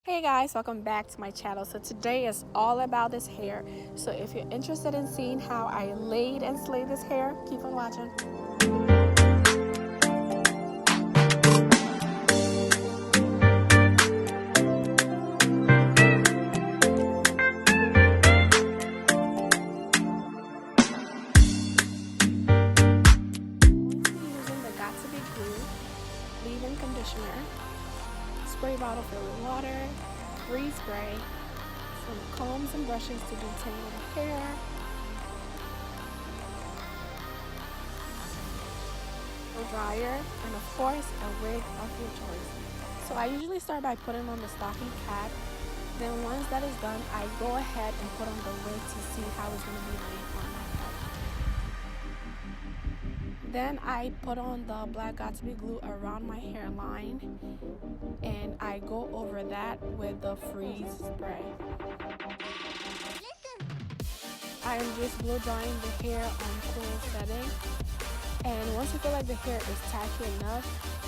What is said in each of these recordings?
Hey guys, welcome back to my channel. So today is all about this hair. So if you're interested in seeing how I laid and slayed this hair, keep on watching. Using the Got To Be Glue leave-in conditioner, spray bottle filled with water, freeze spray, some combs and brushes to detangle the hair, a dryer, and of course a wig of your choice. So I usually start by putting on the stocking cap. Then once that is done, I go ahead and put on the wig to see how it's going to be laying on my head. Then I put on the black Got To Be glue around my hairline, and I go over that with the freeze spray. I am just blow drying the hair on cool setting, and once you feel like the hair is tacky enough,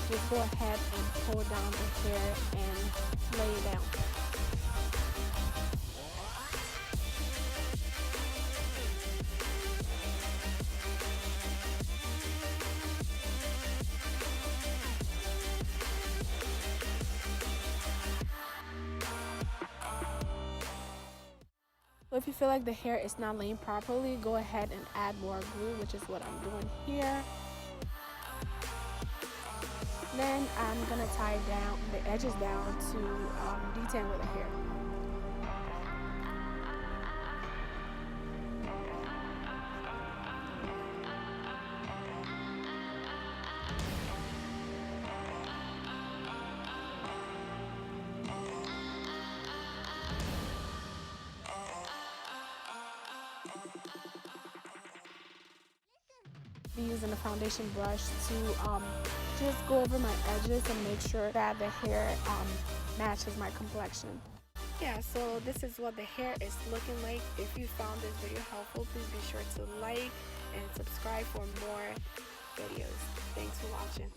just go ahead and pull down the hair and lay it down. So if you feel like the hair is not laying properly, go ahead and add more glue, which is what I'm doing here. Then I'm gonna tie down the edges down to detangle the hair. Be using a foundation brush to just go over my edges and make sure that the hair matches my complexion. Yeah, so this is what the hair is looking like. If you found this video helpful, please be sure to like and subscribe for more videos. Thanks for watching.